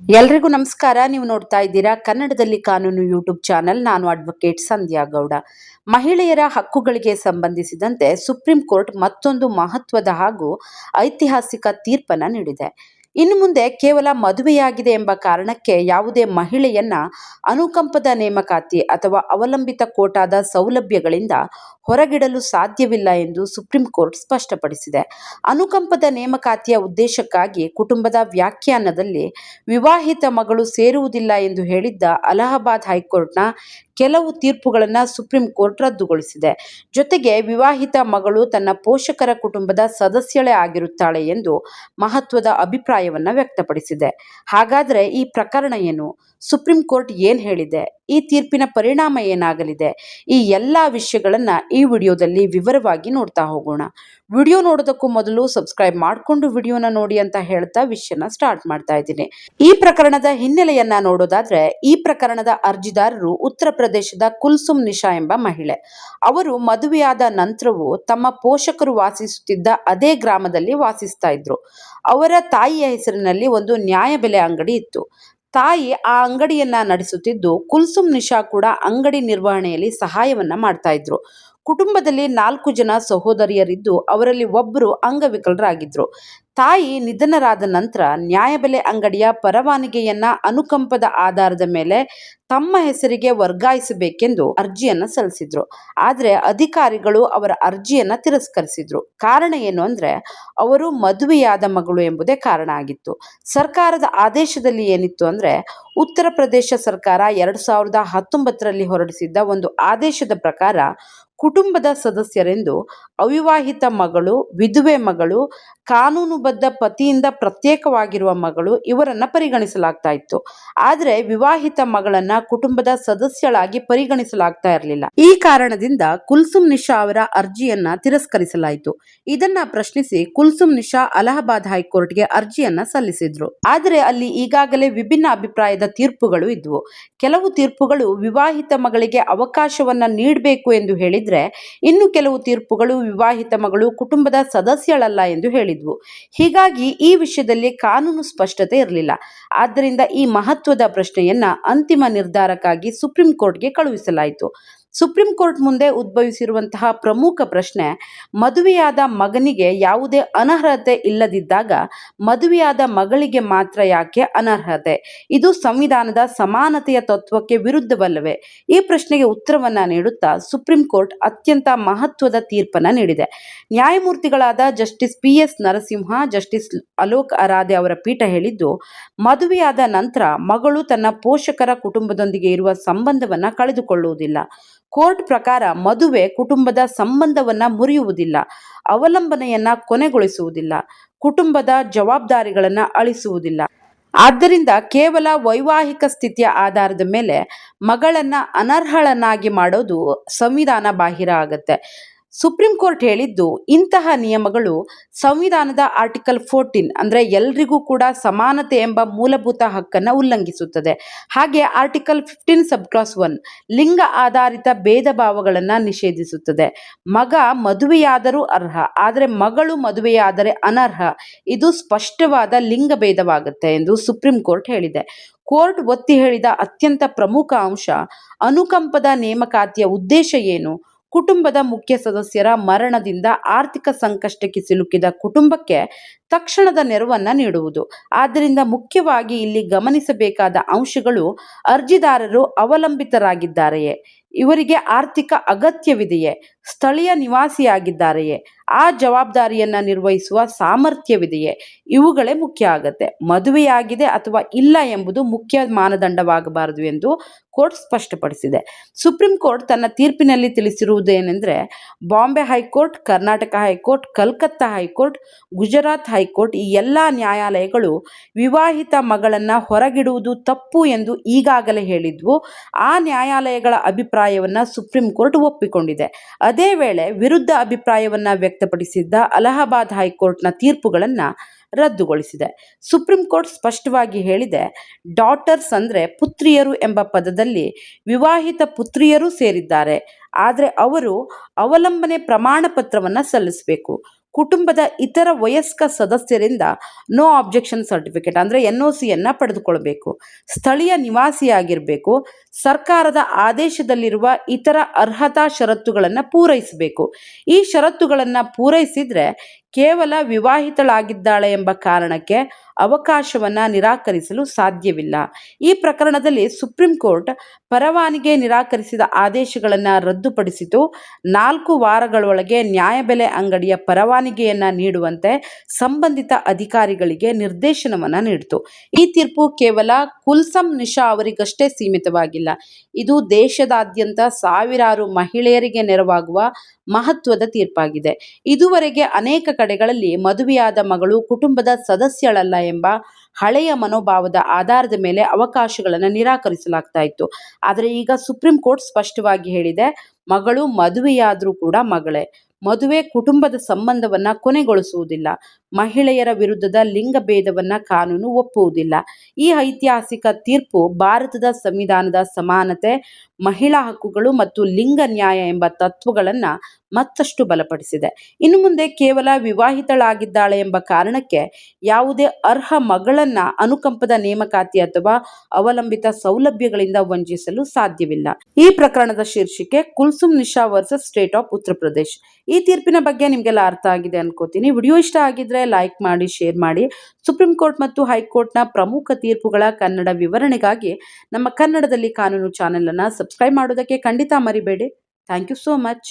ಎಲ್ರಿಗೂ ನಮಸ್ಕಾರ. ನೀವು ನೋಡ್ತಾ ಇದ್ದೀರಾ ಕನ್ನಡದಲ್ಲಿ ಕಾನೂನು ಯೂಟ್ಯೂಬ್ ಚಾನೆಲ್. ನಾನು ಅಡ್ವೊಕೇಟ್ ಸಂಧ್ಯಾ ಗೌಡ. ಮಹಿಳೆಯರ ಹಕ್ಕುಗಳಿಗೆ ಸಂಬಂಧಿಸಿದಂತೆ ಸುಪ್ರೀಂ ಕೋರ್ಟ್ ಮತ್ತೊಂದು ಮಹತ್ವದ ಹಾಗೂ ಐತಿಹಾಸಿಕ ತೀರ್ಪನ್ನು ನೀಡಿದೆ. ಇನ್ನು ಮುಂದೆ ಕೇವಲ ಮದುವೆಯಾಗಿದೆ ಎಂಬ ಕಾರಣಕ್ಕೆ ಯಾವುದೇ ಮಹಿಳೆಯನ್ನ ಅನುಕಂಪದ ನೇಮಕಾತಿ ಅಥವಾ ಅವಲಂಬಿತ ಕೋಟಾದ ಸೌಲಭ್ಯಗಳಿಂದ ಹೊರಗಿಡಲು ಸಾಧ್ಯವಿಲ್ಲ ಎಂದು ಸುಪ್ರೀಂ ಕೋರ್ಟ್ ಸ್ಪಷ್ಟಪಡಿಸಿದೆ. ಅನುಕಂಪದ ನೇಮಕಾತಿಯ ಉದ್ದೇಶಕ್ಕಾಗಿ ಕುಟುಂಬದ ವ್ಯಾಖ್ಯಾನದಲ್ಲಿ ವಿವಾಹಿತ ಮಗಳು ಸೇರುವುದಿಲ್ಲ ಎಂದು ಹೇಳಿದ್ದ ಅಲಹಾಬಾದ್ ಹೈಕೋರ್ಟ್ನ ಕೆಲವು ತೀರ್ಪುಗಳನ್ನು ಸುಪ್ರೀಂ ಕೋರ್ಟ್ ರದ್ದುಗೊಳಿಸಿದೆ. ಜೊತೆಗೆ ವಿವಾಹಿತ ಮಗಳು ತನ್ನ ಪೋಷಕರ ಕುಟುಂಬದ ಸದಸ್ಯಳೇ ಆಗಿರುತ್ತಾಳೆ ಎಂದು ಮಹತ್ವದ ಅಭಿಪ್ರಾಯವನ್ನು ವ್ಯಕ್ತಪಡಿಸಿದೆ. ಹಾಗಾದರೆ ಈ ಪ್ರಕರಣ ಏನು? ಸುಪ್ರೀಂ ಕೋರ್ಟ್ ಏನು ಹೇಳಿದೆ? ಈ ತೀರ್ಪಿನ ಪರಿಣಾಮ ಏನಾಗಲಿದೆ? ಈ ಎಲ್ಲ ವಿಷಯಗಳನ್ನು ಈ ವಿಡಿಯೋದಲ್ಲಿ ವಿವರವಾಗಿ ನೋಡ್ತಾ ಹೋಗೋಣ. ವಿಡಿಯೋ ನೋಡೋದಕ್ಕೂ ಮೊದಲು ಸಬ್ಸ್ಕ್ರೈಬ್ ಮಾಡಿಕೊಂಡು ವಿಡಿಯೋನ ನೋಡಿ ಅಂತ ಹೇಳ್ತಾ ವಿಷಯನ ಸ್ಟಾರ್ಟ್ ಮಾಡ್ತಾ ಇದ್ದೀನಿ. ಈ ಪ್ರಕರಣದ ಹಿನ್ನೆಲೆಯನ್ನ ನೋಡೋದಾದ್ರೆ, ಈ ಪ್ರಕರಣದ ಅರ್ಜಿದಾರರು ಉತ್ತರ ಪ್ರದೇಶದ ಕುಲ್ಸುಮ್ ನಿಶಾ ಎಂಬ ಮಹಿಳೆ. ಅವರು ಮದುವೆಯಾದ ನಂತರವೂ ತಮ್ಮ ಪೋಷಕರು ವಾಸಿಸುತ್ತಿದ್ದ ಅದೇ ಗ್ರಾಮದಲ್ಲಿ ವಾಸಿಸ್ತಾ ಇದ್ರು. ಅವರ ತಾಯಿಯ ಹೆಸರಿನಲ್ಲಿ ಒಂದು ನ್ಯಾಯಬೆಲೆ ಅಂಗಡಿ ಇತ್ತು. ತಾಯಿ ಆ ಅಂಗಡಿಯನ್ನ ನಡೆಸುತ್ತಿದ್ದು, ಕುಲ್ಸುಮ್ ನಿಶಾ ಕೂಡ ಅಂಗಡಿ ನಿರ್ವಹಣೆಯಲ್ಲಿ ಸಹಾಯವನ್ನ ಮಾಡ್ತಾ ಇದ್ರು. ಕುಟುಂಬದಲ್ಲಿ 4 ಜನ ಸಹೋದರಿಯರಿದ್ದು, ಅವರಲ್ಲಿ ಒಬ್ಬರು ಅಂಗವಿಕಲರಾಗಿದ್ರು. ತಾಯಿ ನಿಧನರಾದ ನಂತರ ನ್ಯಾಯಬೆಲೆ ಅಂಗಡಿಯ ಪರವಾನಗಿಯನ್ನ ಅನುಕಂಪದ ಆಧಾರದ ಮೇಲೆ ತಮ್ಮ ಹೆಸರಿಗೆ ವರ್ಗಾಯಿಸಬೇಕೆಂದು ಅರ್ಜಿಯನ್ನ ಸಲ್ಲಿಸಿದ್ರು. ಆದರೆ ಅಧಿಕಾರಿಗಳು ಅವರ ಅರ್ಜಿಯನ್ನ ತಿರಸ್ಕರಿಸಿದ್ರು. ಕಾರಣ ಏನು ಅಂದ್ರೆ, ಅವರು ಮದುವೆಯಾದ ಮಗಳು ಎಂಬುದೇ ಕಾರಣ ಆಗಿತ್ತು. ಸರ್ಕಾರದ ಆದೇಶದಲ್ಲಿ ಏನಿತ್ತು ಅಂದ್ರೆ, ಉತ್ತರ ಪ್ರದೇಶ ಸರ್ಕಾರ 2019ರಲ್ಲಿ ಹೊರಡಿಸಿದ್ದ ಒಂದು ಆದೇಶದ ಪ್ರಕಾರ ಕುಟುಂಬದ ಸದಸ್ಯರೆಂದು ಅವಿವಾಹಿತ ಮಗಳು, ವಿಧವೆ ಮಗಳು, ಕಾನೂನುಬದ್ಧ ಪತಿಯಿಂದ ಪ್ರತ್ಯೇಕವಾಗಿರುವ ಮಗಳು ಇವರನ್ನ ಪರಿಗಣಿಸಲಾಗ್ತಾ ಇತ್ತು. ಆದರೆ ವಿವಾಹಿತ ಮಗಳನ್ನ ಕುಟುಂಬದ ಸದಸ್ಯಳಾಗಿ ಪರಿಗಣಿಸಲಾಗ್ತಾ ಇರಲಿಲ್ಲ. ಈ ಕಾರಣದಿಂದ ಕುಲ್ಸುಮ್ ನಿಶಾ ಅವರ ಅರ್ಜಿಯನ್ನ ತಿರಸ್ಕರಿಸಲಾಯಿತು. ಇದನ್ನ ಪ್ರಶ್ನಿಸಿ ಕುಲ್ಸುಮ್ ನಿಶಾ ಅಲಹಾಬಾದ್ ಹೈಕೋರ್ಟ್ಗೆ ಅರ್ಜಿಯನ್ನ ಸಲ್ಲಿಸಿದ್ರು. ಆದರೆ ಅಲ್ಲಿ ಈಗಾಗಲೇ ವಿಭಿನ್ನ ಅಭಿಪ್ರಾಯದ ತೀರ್ಪುಗಳು ಇದ್ವು. ಕೆಲವು ತೀರ್ಪುಗಳು ವಿವಾಹಿತ ಮಗಳಿಗೆ ಅವಕಾಶವನ್ನ ನೀಡಬೇಕು ಎಂದು ಹೇಳಿದ್ರೆ, ಇನ್ನು ಕೆಲವು ತೀರ್ಪುಗಳು ವಿವಾಹಿತ ಮಗಳು ಕುಟುಂಬದ ಸದಸ್ಯಳಲ್ಲ ಎಂದು ಹೇಳಿದ್ವು. ಹೀಗಾಗಿ ಈ ವಿಷಯದಲ್ಲಿ ಕಾನೂನು ಸ್ಪಷ್ಟತೆ ಇರಲಿಲ್ಲ. ಆದ್ದರಿಂದ ಈ ಮಹತ್ವದ ಪ್ರಶ್ನೆಯನ್ನ ಅಂತಿಮ ನಿರ್ಧಾರಕ್ಕಾಗಿ ಸುಪ್ರೀಂ ಕೋರ್ಟ್ಗೆ ಕಳುಹಿಸಲಾಯಿತು. ಸುಪ್ರೀಂ ಕೋರ್ಟ್ ಮುಂದೆ ಉದ್ಭವಿಸಿರುವಂತಹ ಪ್ರಮುಖ ಪ್ರಶ್ನೆ, ಮದುವೆಯಾದ ಮಗನಿಗೆ ಯಾವುದೇ ಅನರ್ಹತೆ ಇಲ್ಲದಿದ್ದಾಗ ಮದುವೆಯಾದ ಮಗಳಿಗೆ ಮಾತ್ರ ಯಾಕೆ ಅನರ್ಹತೆ? ಇದು ಸಂವಿಧಾನದ ಸಮಾನತೆಯ ತತ್ವಕ್ಕೆ ವಿರುದ್ಧವಲ್ಲವೇ? ಈ ಪ್ರಶ್ನೆಗೆ ಉತ್ತರವನ್ನ ನೀಡುತ್ತಾ ಸುಪ್ರೀಂ ಕೋರ್ಟ್ ಅತ್ಯಂತ ಮಹತ್ವದ ತೀರ್ಪನ್ನು ನೀಡಿದೆ. ನ್ಯಾಯಮೂರ್ತಿಗಳಾದ justice PS Narasimha, justice Alok Aradhe ಅವರ ಪೀಠ ಹೇಳಿದ್ದು, ಮದುವೆಯಾದ ನಂತರ ಮಗಳು ತನ್ನ ಪೋಷಕರ ಕುಟುಂಬದೊಂದಿಗೆ ಇರುವ ಸಂಬಂಧವನ್ನ ಕಳೆದುಕೊಳ್ಳುವುದಿಲ್ಲ. ಕೋರ್ಟ್ ಪ್ರಕಾರ ಮದುವೆ ಕುಟುಂಬದ ಸಂಬಂಧವನ್ನ ಮುರಿಯುವುದಿಲ್ಲ, ಅವಲಂಬನೆಯನ್ನ ಕೊನೆಗೊಳಿಸುವುದಿಲ್ಲ, ಕುಟುಂಬದ ಜವಾಬ್ದಾರಿಗಳನ್ನ ಅಳಿಸುವುದಿಲ್ಲ. ಆದ್ದರಿಂದ ಕೇವಲ ವೈವಾಹಿಕ ಸ್ಥಿತಿಯ ಆಧಾರದ ಮೇಲೆ ಮಗಳನ್ನ ಅನರ್ಹಳನ್ನಾಗಿ ಮಾಡೋದು ಸಂವಿಧಾನ ಬಾಹಿರ ಆಗತ್ತೆ. ಸುಪ್ರೀಂ ಕೋರ್ಟ್ ಹೇಳಿದ್ದು, ಇಂತಹ ನಿಯಮಗಳು ಸಂವಿಧಾನದ ಆರ್ಟಿಕಲ್ 14 ಅಂದ್ರೆ ಎಲ್ರಿಗೂ ಕೂಡ ಸಮಾನತೆ ಎಂಬ ಮೂಲಭೂತ ಹಕ್ಕನ್ನು ಉಲ್ಲಂಘಿಸುತ್ತದೆ. ಹಾಗೆ ಆರ್ಟಿಕಲ್ 15 ಸಬ್ ಕ್ಲಾಸ್ 1 ಲಿಂಗ ಆಧಾರಿತ ಭೇದ ಭಾವಗಳನ್ನು ನಿಷೇಧಿಸುತ್ತದೆ. ಮಗ ಮದುವೆಯಾದರೂ ಅರ್ಹ, ಆದರೆ ಮಗಳು ಮದುವೆಯಾದರೆ ಅನರ್ಹ. ಇದು ಸ್ಪಷ್ಟವಾದ ಲಿಂಗ ಭೇದವಾಗುತ್ತೆ ಎಂದು ಸುಪ್ರೀಂ ಕೋರ್ಟ್ ಹೇಳಿದೆ. ಕೋರ್ಟ್ ಒತ್ತಿ ಹೇಳಿದ ಅತ್ಯಂತ ಪ್ರಮುಖ ಅಂಶ, ಅನುಕಂಪದ ನೇಮಕಾತಿಯ ಉದ್ದೇಶ ಏನು? ಕುಟುಂಬದ ಮುಖ್ಯ ಸದಸ್ಯರ ಮರಣದಿಂದ ಆರ್ಥಿಕ ಸಂಕಷ್ಟಕ್ಕೆ ಸಿಲುಕಿದ ಕುಟುಂಬಕ್ಕೆ ತಕ್ಷಣದ ನೆರವನ್ನ ನೀಡುವುದು. ಆದ್ದರಿಂದ ಮುಖ್ಯವಾಗಿ ಇಲ್ಲಿ ಗಮನಿಸಬೇಕಾದ ಅಂಶಗಳು, ಅರ್ಜಿದಾರರು ಅವಲಂಬಿತರಾಗಿದ್ದಾರೆಯೇ? ಇವರಿಗೆ ಆರ್ಥಿಕ ಅಗತ್ಯವಿದೆಯೇ? ಸ್ಥಳೀಯ ನಿವಾಸಿಯಾಗಿದ್ದಾರೆಯೇ? ಆ ಜವಾಬ್ದಾರಿಯನ್ನ ನಿರ್ವಹಿಸುವ ಸಾಮರ್ಥ್ಯವಿದೆಯೇ? ಇವುಗಳೇ ಮುಖ್ಯ ಆಗತ್ತೆ. ಮದುವೆಯಾಗಿದೆ ಅಥವಾ ಇಲ್ಲ ಎಂಬುದು ಮುಖ್ಯ ಮಾನದಂಡವಾಗಬಾರದು ಎಂದು ಕೋರ್ಟ್ ಸ್ಪಷ್ಟಪಡಿಸಿದೆ. ಸುಪ್ರೀಂ ಕೋರ್ಟ್ ತನ್ನ ತೀರ್ಪಿನಲ್ಲಿ ತಿಳಿಸಿರುವುದೇನೆಂದರೆ, Bombay high court, Karnataka high court, Calcutta high court, Gujarat high court ಈ ಎಲ್ಲ ನ್ಯಾಯಾಲಯಗಳು ವಿವಾಹಿತ ಮಗಳನ್ನ ಹೊರಗಿಡುವುದು ತಪ್ಪು ಎಂದು ಈಗಾಗಲೇ ಹೇಳಿದ್ವು. ಆ ನ್ಯಾಯಾಲಯಗಳ ಅಭಿಪ್ರಾಯವನ್ನ ಸುಪ್ರೀಂ ಕೋರ್ಟ್ ಒಪ್ಪಿಕೊಂಡಿದೆ. ಅದೇ ವೇಳೆ ವಿರುದ್ಧ ಅಭಿಪ್ರಾಯವನ್ನ ವ್ಯಕ್ತಪಡಿಸಿದ್ದ ಅಲಹಾಬಾದ್ ಹೈಕೋರ್ಟ್ನ ತೀರ್ಪುಗಳನ್ನ ರದ್ದುಗೊಳಿಸಿದೆ. ಸುಪ್ರೀಂ ಕೋರ್ಟ್ ಸ್ಪಷ್ಟವಾಗಿ ಹೇಳಿದೆ, ಡಾಟರ್ಸ್ ಅಂದ್ರೆ ಪುತ್ರಿಯರು ಎಂಬ ಪದದಲ್ಲಿ ವಿವಾಹಿತ ಪುತ್ರಿಯರು ಸೇರಿದ್ದಾರೆ. ಆದರೆ ಅವರು ಅವಲಂಬನೆ ಪ್ರಮಾಣ ಪತ್ರವನ್ನು ಸಲ್ಲಿಸಬೇಕು. ಕುಟುಂಬದ ಇತರ ವಯಸ್ಕ ಸದಸ್ಯರಿಂದ ನೋ ಆಬ್ಜೆಕ್ಷನ್ ಸರ್ಟಿಫಿಕೇಟ್ ಅಂದರೆ NOCಯನ್ನು ಪಡೆದುಕೊಳ್ಬೇಕು. ಸ್ಥಳೀಯ ನಿವಾಸಿಯಾಗಿರಬೇಕು. ಸರ್ಕಾರದ ಆದೇಶದಲ್ಲಿರುವ ಇತರ ಅರ್ಹತಾ ಷರತ್ತುಗಳನ್ನು ಪೂರೈಸಬೇಕು. ಈ ಷರತ್ತುಗಳನ್ನು ಪೂರೈಸಿದರೆ ಕೇವಲ ವಿವಾಹಿತಳಾಗಿದ್ದಾಳೆ ಎಂಬ ಕಾರಣಕ್ಕೆ ಅವಕಾಶವನ್ನು ನಿರಾಕರಿಸಲು ಸಾಧ್ಯವಿಲ್ಲ. ಈ ಪ್ರಕರಣದಲ್ಲಿ ಸುಪ್ರೀಂ ಕೋರ್ಟ್ ಪರವಾನಗಿ ನಿರಾಕರಿಸಿದ ಆದೇಶಗಳನ್ನು ರದ್ದುಪಡಿಸಿತು. 4 ವಾರಗಳೊಳಗೆ ನ್ಯಾಯಬೆಲೆ ಅಂಗಡಿಯ ಪರವಾನಗಿಯನ್ನು ನೀಡುವಂತೆ ಸಂಬಂಧಿತ ಅಧಿಕಾರಿಗಳಿಗೆ ನಿರ್ದೇಶನವನ್ನು ನೀಡಿತು. ಈ ತೀರ್ಪು ಕೇವಲ ಕುಲ್ಸಮ್ ನಿಶಾ ಅವರಿಗಷ್ಟೇ ಸೀಮಿತವಾಗಿಲ್ಲ. ಇದು ದೇಶದಾದ್ಯಂತ ಸಾವಿರಾರು ಮಹಿಳೆಯರಿಗೆ ನೆರವಾಗುವ ಮಹತ್ವದ ತೀರ್ಪಾಗಿದೆ. ಇದುವರೆಗೆ ಅನೇಕ ಕಡೆಗಳಲ್ಲಿ ಮದುವೆಯಾದ ಮಗಳು ಕುಟುಂಬದ ಸದಸ್ಯಳಲ್ಲ ಎಂಬ ಹಳೆಯ ಮನೋಭಾವದ ಆಧಾರದ ಮೇಲೆ ಅವಕಾಶಗಳನ್ನು ನಿರಾಕರಿಸಲಾಗ್ತಾ ಇತ್ತು. ಆದರೆ ಈಗ ಸುಪ್ರೀಂ ಕೋರ್ಟ್ ಸ್ಪಷ್ಟವಾಗಿ ಹೇಳಿದೆ, ಮಗಳು ಮದುವೆಯಾದರೂ ಕೂಡ ಮಗಳೇ. ಮದುವೆ ಕುಟುಂಬದ ಸಂಬಂಧವನ್ನು ಕೊನೆಗೊಳಿಸುವುದಿಲ್ಲ. ಮಹಿಳೆಯರ ವಿರುದ್ಧದ ಲಿಂಗ ಭೇದವನ್ನು ಕಾನೂನು ಒಪ್ಪುವುದಿಲ್ಲ. ಈ ಐತಿಹಾಸಿಕ ತೀರ್ಪು ಭಾರತದ ಸಂವಿಧಾನದ ಸಮಾನತೆ, ಮಹಿಳಾ ಹಕ್ಕುಗಳು ಮತ್ತು ಲಿಂಗ ನ್ಯಾಯ ಎಂಬ ತತ್ವಗಳನ್ನು ಮತ್ತಷ್ಟು ಬಲಪಡಿಸಿದೆ. ಇನ್ನು ಮುಂದೆ ಕೇವಲ ವಿವಾಹಿತಳಾಗಿದ್ದಾಳೆ ಎಂಬ ಕಾರಣಕ್ಕೆ ಯಾವುದೇ ಅರ್ಹ ಮಗಳನ್ನು ಅನುಕಂಪದ ನೇಮಕಾತಿ ಅಥವಾ ಅವಲಂಬಿತ ಸೌಲಭ್ಯಗಳಿಂದ ವಂಚಿಸಲು ಸಾಧ್ಯವಿಲ್ಲ. ಈ ಪ್ರಕರಣದ ಶೀರ್ಷಿಕೆ ಕುಲ್ಸುಮ್ Nisha versus state of Uttar Pradesh. ಈ ತೀರ್ಪಿನ ಬಗ್ಗೆ ನಿಮಗೆಲ್ಲ ಅರ್ಥ ಆಗಿದೆ ಅನ್ಕೋತೀನಿ. ವಿಡಿಯೋ ಇಷ್ಟ ಆಗಿದ್ರೆ ಲೈಕ್ ಮಾಡಿ, ಶೇರ್ ಮಾಡಿ. ಸುಪ್ರೀಂ ಕೋರ್ಟ್ ಮತ್ತು ಹೈಕೋರ್ಟ್ನ ಪ್ರಮುಖ ತೀರ್ಪುಗಳ ಕನ್ನಡ ವಿವರಣೆಗಾಗಿ ನಮ್ಮ ಕನ್ನಡದಲ್ಲಿ ಕಾನೂನು ಚಾನೆಲ್ ಅನ್ನು ಸಬ್ಸ್ಕ್ರೈಬ್ ಮಾಡೋದಕ್ಕೆ ಖಂಡಿತ ಮರಿಬೇಡಿ. Thank you so much.